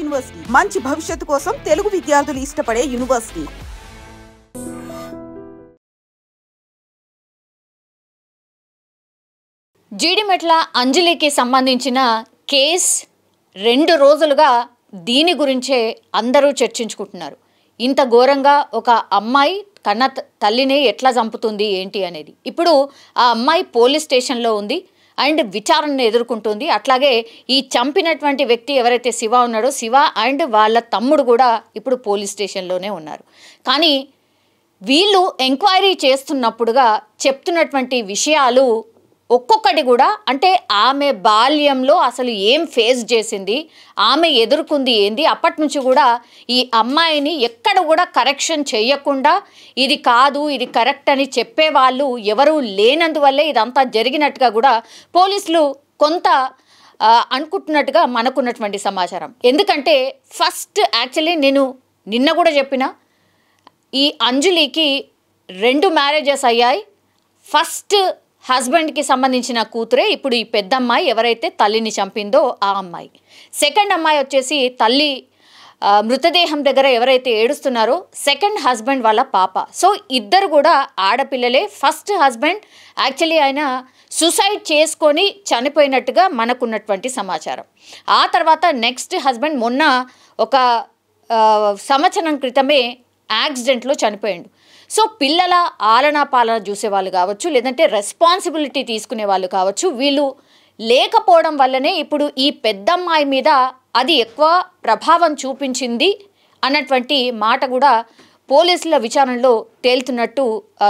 University మంచి భవిష్యత్తు కోసం తెలుగు విద్యార్థులు ఇష్టపడే యూనివర్సిటీ. జీడిమెట్ల అంజలికి సంబంధించిన కేస్ 2 రోజులుగా దీని గురించే అందరూ చర్చించుకుంటున్నారు. ఇంత ఘోరంగా ఒక అమ్మాయి కన్న తల్లిని ఎట్లా చంపుతుంది ఏంటి అనేది. ఇప్పుడు ఆ అమ్మాయి పోలీస్ స్టేషన్లో ఉంది అండ్ విచారణను ఎదుర్కొంటుంది. అట్లాగే ఈ చంపినటువంటి వ్యక్తి ఎవరైతే శివ ఉన్నాడో శివ అండ్ వాళ్ళ తమ్ముడు కూడా ఇప్పుడు పోలీస్ స్టేషన్లోనే ఉన్నారు. కానీ వీళ్ళు ఎంక్వైరీ చేస్తున్నప్పుడుగా చెప్తున్నటువంటి విషయాలు ఒక్కొక్కటి కూడా అంటే ఆమె బాల్యంలో అసలు ఏం ఫేస్ చేసింది, ఆమె ఎదుర్కొంది ఏంది, అప్పటి నుంచి కూడా ఈ అమ్మాయిని ఎక్కడ కూడా కరెక్షన్ చేయకుండా ఇది కాదు ఇది కరెక్ట్ అని చెప్పేవాళ్ళు ఎవరూ లేనందువల్లే ఇదంతా జరిగినట్టుగా కూడా పోలీసులు కొంత అనుకుంటున్నట్టుగా మనకున్నటువంటి సమాచారం. ఎందుకంటే ఫస్ట్ యాక్చువల్లీ నేను నిన్న కూడా చెప్పిన ఈ అంజలికి 2 మ్యారేజెస్ అయ్యాయి. ఫస్ట్ హస్బెండ్కి సంబంధించిన కూతురే ఇప్పుడు ఈ పెద్ద అమ్మాయి ఎవరైతే తల్లిని చంపిందో ఆ అమ్మాయి. సెకండ్ అమ్మాయి వచ్చేసి తల్లి మృతదేహం దగ్గర ఎవరైతే ఏడుస్తున్నారో సెకండ్ హస్బెండ్ వాళ్ళ పాప. సో ఇద్దరు కూడా ఆడపిల్లలే. ఫస్ట్ హస్బెండ్ యాక్చువల్లీ ఆయన సూసైడ్ చేసుకొని చనిపోయినట్టుగా మనకున్నటువంటి సమాచారం. ఆ తర్వాత నెక్స్ట్ హస్బెండ్ మొన్న ఒక సంవత్సరం క్రితమే యాక్సిడెంట్లో చనిపోయాడు. సో పిల్లల ఆలనా పాలన చూసేవాళ్ళు కావచ్చు, లేదంటే రెస్పాన్సిబిలిటీ తీసుకునే వాళ్ళు కావచ్చు, వీళ్ళు లేకపోవడం వల్లనే ఇప్పుడు ఈ పెద్దమ్మాయి మీద అది ఎక్కువ ప్రభావం చూపించింది అన్నటువంటి మాట కూడా పోలీసుల విచారణలో తేలుతున్నట్టు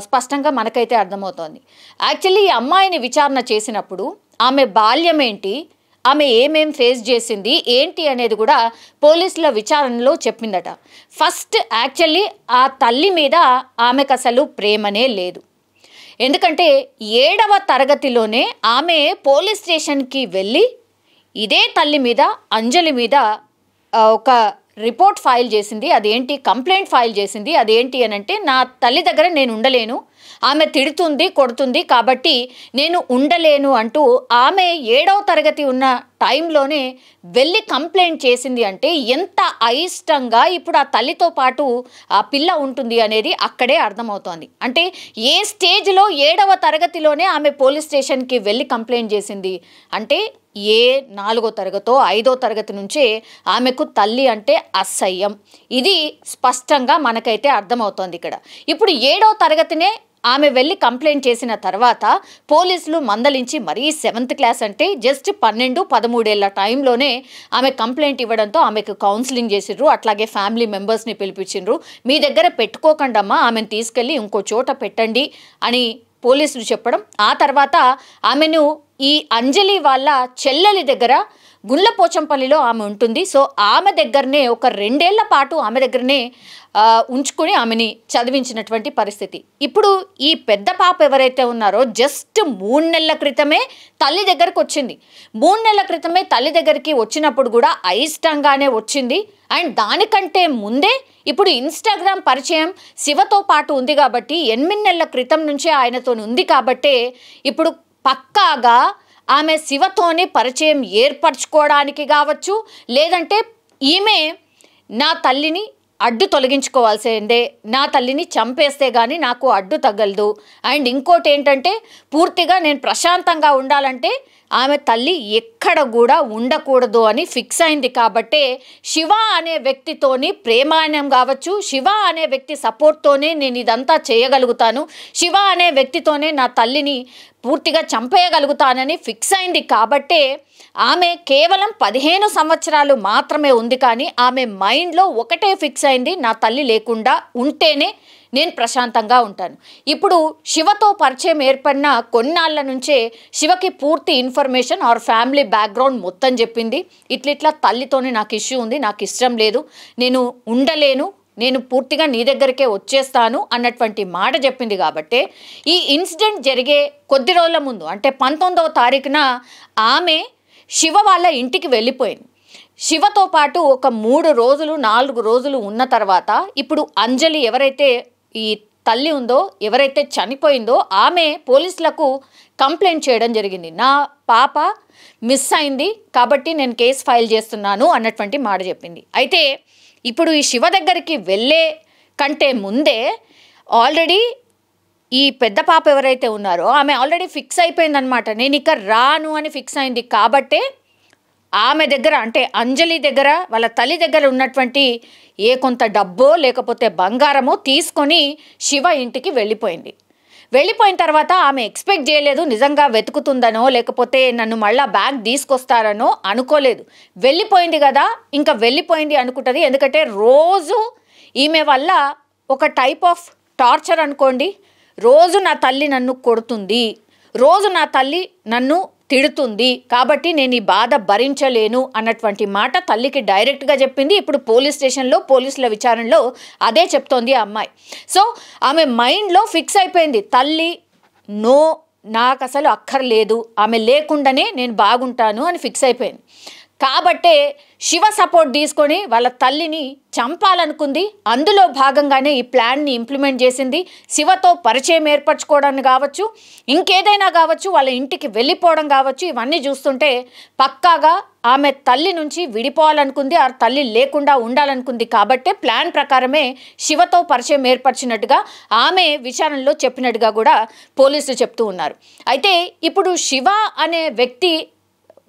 స్పష్టంగా మనకైతే అర్థమవుతోంది. యాక్చువల్లీ ఈ అమ్మాయిని విచారణ చేసినప్పుడు ఆమె బాల్యం ఏంటి, ఆమె ఏమేం ఫేస్ చేసింది ఏంటి అనేది కూడా పోలీసుల విచారణలో చెప్పిందట. ఫస్ట్ యాక్చువల్లీ ఆ తల్లి మీద ఆమెకు అసలు ప్రేమనే లేదు. ఎందుకంటే 7వ తరగతిలోనే ఆమె పోలీస్ స్టేషన్కి వెళ్ళి ఇదే తల్లి మీద అంజలి మీద ఒక రిపోర్ట్ ఫైల్ చేసింది. అదేంటి కంప్లైంట్ ఫైల్ చేసింది. అదేంటి అని అంటే నా తల్లి దగ్గర నేను ఉండలేను, ఆమె తిడుతుంది కొడుతుంది కాబట్టి నేను ఉండలేను అంటూ ఆమె 7వ తరగతి ఉన్న టైంలోనే వెళ్ళి కంప్లైంట్ చేసింది. అంటే ఎంత అయిష్టంగా ఇప్పుడు ఆ తల్లితో పాటు ఆ పిల్ల ఉంటుంది అనేది అక్కడే అర్థమవుతోంది. అంటే ఏ స్టేజ్లో 7వ తరగతిలోనే ఆమె పోలీస్ స్టేషన్కి వెళ్ళి కంప్లైంట్ చేసింది అంటే 4వ తరగతో 5వ తరగతి నుంచే ఆమెకు తల్లి అంటే అసహ్యం. ఇది స్పష్టంగా మనకైతే అర్థమవుతోంది ఇక్కడ. ఇప్పుడు 7వ తరగతినే ఆమె వెళ్ళి కంప్లైంట్ చేసిన తర్వాత పోలీసులు మందలించి మరీ 7th క్లాస్ అంటే జస్ట్ 12-13 ఏళ్ల టైంలోనే ఆమె కంప్లైంట్ ఇవ్వడంతో ఆమెకు కౌన్సిలింగ్ చేసిర్రు. అట్లాగే ఫ్యామిలీ మెంబర్స్ని పిలిపించిండ్రు. మీ దగ్గర పెట్టుకోకండమ్మా, ఆమెను తీసుకెళ్ళి ఇంకో చోట పెట్టండి అని పోలీసులు చెప్పడం. ఆ తర్వాత ఆమెను ఈ అంజలి వాళ్ళ చెల్లెలి దగ్గర గుండ్లపోచంపల్లిలో ఆమె ఉంటుంది. సో ఆమె దగ్గరనే ఒక 2 ఏళ్ల పాటు ఆమె దగ్గరనే ఉంచుకొని ఆమెని చదివించినటువంటి పరిస్థితి. ఇప్పుడు ఈ పెద్ద పాప ఎవరైతే ఉన్నారో జస్ట్ 3 నెలల క్రితమే తల్లి దగ్గరకు వచ్చింది. 3 నెలల క్రితమే తల్లి దగ్గరికి వచ్చినప్పుడు కూడా అయిష్టంగానే వచ్చింది. అండ్ దానికంటే ముందే ఇప్పుడు ఇన్స్టాగ్రామ్ పరిచయం శివతో పాటు ఉంది కాబట్టి 8 నెలల క్రితం నుంచే ఆయనతో ఉంది కాబట్టే ఇప్పుడు పక్కాగా ఆమె శివతోనే పరిచయం ఏర్పరచుకోవడానికి కావచ్చు, లేదంటే ఈమె నా తల్లిని అడ్డు తొలగించుకోవాల్సిందే, నా తల్లిని చంపేస్తే కానీ నాకు అడ్డు తగలదు. అండ్ ఇంకోటి ఏంటంటే పూర్తిగా నేను ప్రశాంతంగా ఉండాలంటే ఆమె తల్లి ఎక్కడ కూడా ఉండకూడదు అని ఫిక్స్ అయింది. కాబట్టే శివ అనే వ్యక్తితోని ప్రేమాయణం కావచ్చు, శివ అనే వ్యక్తి సపోర్ట్తోనే నేను ఇదంతా చేయగలుగుతాను, శివ అనే వ్యక్తితోనే నా తల్లిని పూర్తిగా చంపేయగలుగుతానని ఫిక్స్ అయింది. కాబట్టే ఆమె కేవలం 15 సంవత్సరాలు మాత్రమే ఉంది, కానీ ఆమె మైండ్లో ఒకటే ఫిక్స్ అయింది, నా తల్లి లేకుండా ఉంటేనే నేను ప్రశాంతంగా ఉంటాను. ఇప్పుడు శివతో పరిచయం ఏర్పడిన కొన్నాళ్ళ నుంచే శివకి పూర్తి ఇన్ఫర్మేషన్ ఆర్ ఫ్యామిలీ బ్యాక్గ్రౌండ్ మొత్తం చెప్పింది. ఇట్లా తల్లితోనే నాకు ఇష్యూ ఉంది, నాకు ఇష్టం లేదు, నేను ఉండలేను, నేను పూర్తిగా నీ దగ్గరికే వచ్చేస్తాను అన్నటువంటి మాట చెప్పింది. కాబట్టి ఈ ఇన్సిడెంట్ జరిగే కొద్ది రోజుల ముందు అంటే 19వ తారీఖున ఆమె శివ వాళ్ళ ఇంటికి వెళ్ళిపోయింది. శివతో పాటు ఒక 3 రోజులు 4 రోజులు ఉన్న తర్వాత ఇప్పుడు అంజలి ఎవరైతే ఈ తల్లి ఉందో, ఎవరైతే చనిపోయిందో ఆమె పోలీసులకు కంప్లైంట్ చేయడం జరిగింది. నా పాప మిస్ అయింది కాబట్టి నేను కేసు ఫైల్ చేస్తున్నాను అన్నటువంటి మాట చెప్పింది. అయితే ఇప్పుడు ఈ శివ దగ్గరికి వెళ్ళే కంటే ముందే ఆల్రెడీ ఈ పెద్ద పాప ఎవరైతే ఉన్నారో ఆమె ఆల్రెడీ ఫిక్స్ అయిపోయిందనమాట. నేను ఇక రాను అని ఫిక్స్ అయింది కాబట్టే ఆమె దగ్గర, అంటే అంజలి దగ్గర, వాళ్ళ తల్లి దగ్గర ఉన్నటువంటి ఏ కొంత డబ్బో లేకపోతే బంగారమో తీసుకొని శివ ఇంటికి వెళ్ళిపోయింది. వెళ్ళిపోయిన తర్వాత ఆమె ఎక్స్పెక్ట్ చేయలేదు నిజంగా వెతుకుతుందనో లేకపోతే నన్ను మళ్ళీ బ్యాగ్ తీసుకొస్తారనో అనుకోలేదు. వెళ్ళిపోయింది కదా, ఇంకా వెళ్ళిపోయింది అనుకుంటుంది. ఎందుకంటే రోజు ఈమె వల్ల ఒక టైప్ ఆఫ్ టార్చర్ అనుకోండి. రోజు నా తల్లి నన్ను కొడుతుంది, రోజు నా తల్లి నన్ను తిడుతుంది, కాబట్టి నేను ఈ బాధ భరించలేను అన్నటువంటి మాట తల్లికి డైరెక్ట్గా చెప్పింది. ఇప్పుడు పోలీస్ స్టేషన్లో పోలీసుల విచారణలో అదే చెప్తోంది ఆ అమ్మాయి. సో ఆమె మైండ్లో ఫిక్స్ అయిపోయింది, తల్లి నో, నాకు అసలు అక్కర్లేదు, ఆమె లేకుండానే నేను బాగుంటాను అని ఫిక్స్ అయిపోయింది. కాబట్టే శివ సపోర్ట్ తీసుకొని వాళ్ళ తల్లిని చంపాలనుకుంది. అందులో భాగంగానే ఈ ప్లాన్ని ఇంప్లిమెంట్ చేసింది. శివతో పరిచయం ఏర్పరచుకోవడానికి కావచ్చు, ఇంకేదైనా కావచ్చు, వాళ్ళ ఇంటికి వెళ్ళిపోవడం కావచ్చు. ఇవన్నీ చూస్తుంటే పక్కాగా ఆమె తల్లి నుంచి విడిపోవాలనుకుంది, ఆ తల్లి లేకుండా ఉండాలనుకుంది. కాబట్టే ప్లాన్ ప్రకారమే శివతో పరిచయం ఏర్పరిచినట్టుగా ఆమె విచారణలో చెప్పినట్టుగా కూడా పోలీసులు చెప్తూ ఉన్నారు. అయితే ఇప్పుడు శివ అనే వ్యక్తి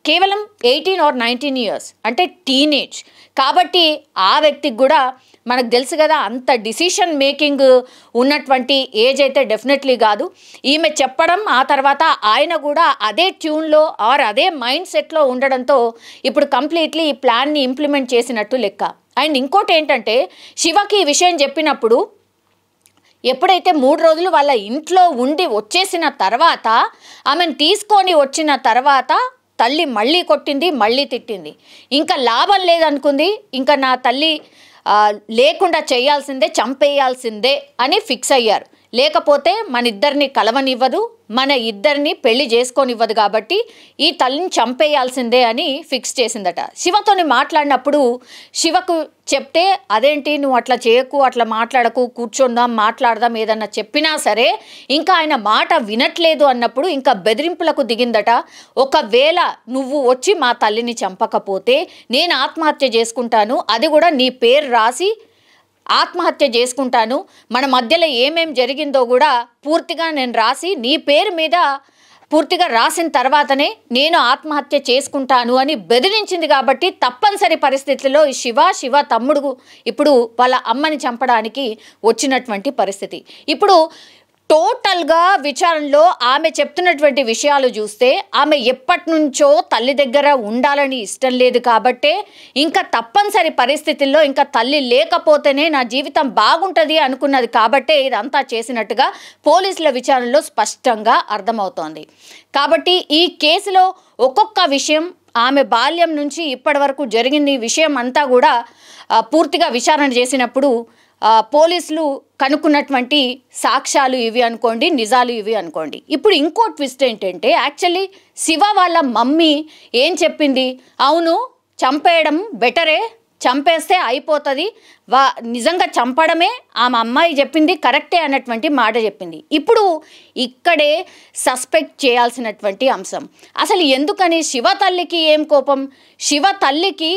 కేవలం 18 or 19 years, అంటే టీనేజ్. కాబట్టి ఆ వ్యక్తికి కూడా మనకు తెలుసు కదా, అంత డిసిషన్ మేకింగ్ ఉన్నటువంటి ఏజ్ అయితే డెఫినెట్లీ కాదు. ఈమె చెప్పడం, ఆ తర్వాత ఆయన కూడా అదే ట్యూన్లో ఆర్ అదే మైండ్ సెట్లో ఉండడంతో ఇప్పుడు కంప్లీట్లీ ఈ ప్లాన్ని ఇంప్లిమెంట్ చేసినట్టు లెక్క. అండ్ ఇంకోటి ఏంటంటే, శివకి ఈ విషయం చెప్పినప్పుడు ఎప్పుడైతే 3 రోజులు వాళ్ళ ఇంట్లో ఉండి వచ్చేసిన తర్వాత, ఆమెను తీసుకొని వచ్చిన తర్వాత తల్లి మళ్ళీ కొట్టింది, మళ్ళీ తిట్టింది. ఇంకా లాభం లేదనుకుంది, ఇంకా నా తల్లి లేకుండా చేయాల్సిందే, చంపేయాల్సిందే అని ఫిక్స్ అయ్యారు. లేకపోతే మన ఇద్దరిని కలవనివ్వదు, మన ఇద్దరిని పెళ్లి చేసుకోనివ్వదు, కాబట్టి ఈ తల్లిని చంపేయాల్సిందే అని ఫిక్స్ చేసిందట. శివతోని మాట్లాడినప్పుడు శివకు చెప్తే, అదేంటి నువ్వు అట్లా చేయకు, అట్లా మాట్లాడకు, కూర్చుందాం, మాట్లాడదాం, ఏదన్నా చెప్పినా సరే ఇంకా ఆయన మాట వినట్లేదు అన్నప్పుడు ఇంకా బెదిరింపులకు దిగిందట. ఒకవేళ నువ్వు వచ్చి మా తల్లిని చంపకపోతే నేను ఆత్మహత్య చేసుకుంటాను, అది కూడా నీ పేరు రాసి ఆత్మహత్య చేసుకుంటాను, మన మధ్యలో ఏమేం జరిగిందో కూడా పూర్తిగా నేను రాసి నీ పేరు మీద పూర్తిగా రాసిన తర్వాతనే నేను ఆత్మహత్య చేసుకుంటాను అని బెదిరించింది. కాబట్టి తప్పనిసరి పరిస్థితుల్లో ఈ శివ తమ్ముడు ఇప్పుడు వాళ్ళ అమ్మని చంపడానికి వచ్చినటువంటి పరిస్థితి. ఇప్పుడు టోటల్గా విచారణలో ఆమె చెప్తున్నటువంటి విషయాలు చూస్తే ఆమె ఎప్పటి నుంచో తల్లి దగ్గర ఉండాలని ఇష్టం లేదు, కాబట్టే ఇంకా తప్పనిసరి పరిస్థితుల్లో ఇంకా తల్లి లేకపోతేనే నా జీవితం బాగుంటుంది అనుకున్నది, కాబట్టే ఇదంతా చేసినట్టుగా పోలీసుల విచారణలో స్పష్టంగా అర్థమవుతోంది. కాబట్టి ఈ కేసులో ఒక్కొక్క విషయం, ఆమె బాల్యం నుంచి ఇప్పటి వరకు జరిగింది విషయం అంతా కూడా పూర్తిగా విచారణ చేసినప్పుడు పోలీసులు కనుక్కున్నటువంటి సాక్ష్యాలు ఇవి అనుకోండి, నిజాలు ఇవి అనుకోండి. ఇప్పుడు ఇంకో ట్విస్ట్ ఏంటంటే, యాక్చువల్లీ శివ వాళ్ళ మమ్మీ ఏం చెప్పింది, అవును చంపేయడం బెటరే, చంపేస్తే అయిపోతుంది, నిజంగా చంపడమే ఆమె అమ్మాయి చెప్పింది కరెక్టే అన్నటువంటి మాట చెప్పింది. ఇప్పుడు ఇక్కడే సస్పెక్ట్ చేయాల్సినటువంటి అంశం, అసలు ఎందుకని శివ తల్లికి ఏం కోపం, శివ తల్లికి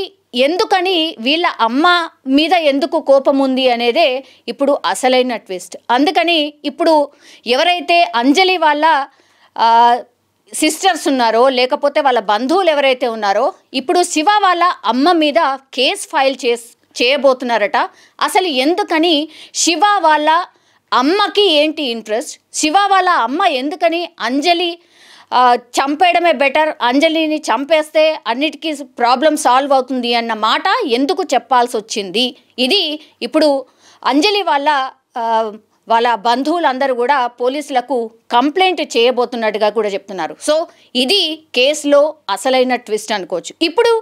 ఎందుకని వీళ్ళ అమ్మ మీద ఎందుకు కోపం ఉంది అనేదే ఇప్పుడు అసలైన ట్విస్ట్. అందుకని ఇప్పుడు ఎవరైతే అంజలి వాళ్ళ సిస్టర్స్ ఉన్నారో లేకపోతే వాళ్ళ బంధువులు ఎవరైతే ఉన్నారో ఇప్పుడు శివ వాళ్ళ అమ్మ మీద కేస్ ఫైల్ చేయబోతున్నారట. అసలు ఎందుకని శివ వాళ్ళ అమ్మకి ఏంటి ఇంట్రెస్ట్, శివ వాళ్ళ అమ్మ ఎందుకని అంజలి చంపేయడమే బెటర్, అంజలిని చంపేస్తే అన్నిటికీ ప్రాబ్లం సాల్వ్ అవుతుంది అన్న మాట ఎందుకు చెప్పాల్సి వచ్చింది, ఇది ఇప్పుడు అంజలి వాళ్ళ బంధువులందరూ కూడా పోలీసులకు కంప్లైంట్ చేయబోతున్నట్టుగా కూడా చెప్తున్నారు. సో ఇది కేసులో అసలైన ట్విస్ట్ అనుకోవచ్చు. ఇప్పుడు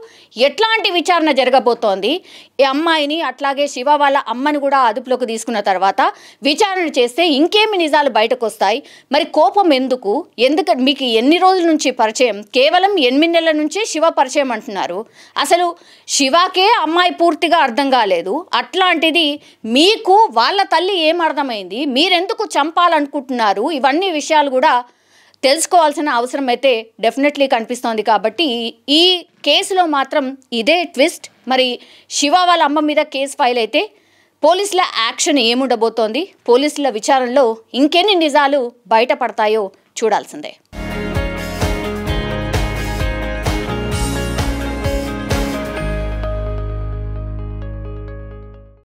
ఎట్లాంటి విచారణ జరగబోతోంది, ఈ అమ్మాయిని అట్లాగే శివ వాళ్ళ అమ్మని కూడా అదుపులోకి తీసుకున్న తర్వాత విచారణ చేస్తే ఇంకేమి నిజాలు బయటకు వస్తాయి? మరి కోపం ఎందుకు? ఎందుకంటే మీకు ఎన్ని రోజుల నుంచి పరిచయం? కేవలం 8 నెలల నుంచే శివ పరిచయం అంటున్నారు. అసలు శివకే అమ్మాయి పూర్తిగా అర్థం కాలేదు, అట్లాంటిది మీకు వాళ్ళ తల్లి ఏం అర్థమైంది, మీరెందుకు చంపాలనుకుంటున్నారు? ఇవన్నీ విషయాలు కూడా తెలుసుకోవాల్సిన అవసరం అయితే డెఫినెట్లీ కనిపిస్తోంది. కాబట్టి ఈ కేసులో మాత్రం ఇదే ట్విస్ట్. మరి శివ వాళ్ళ అమ్మ మీద కేసు ఫైల్ అయితే పోలీసుల యాక్షన్ ఏముండబోతోంది, పోలీసుల విచారణలో ఇంకెన్ని నిజాలు బయటపడతాయో చూడాల్సిందే.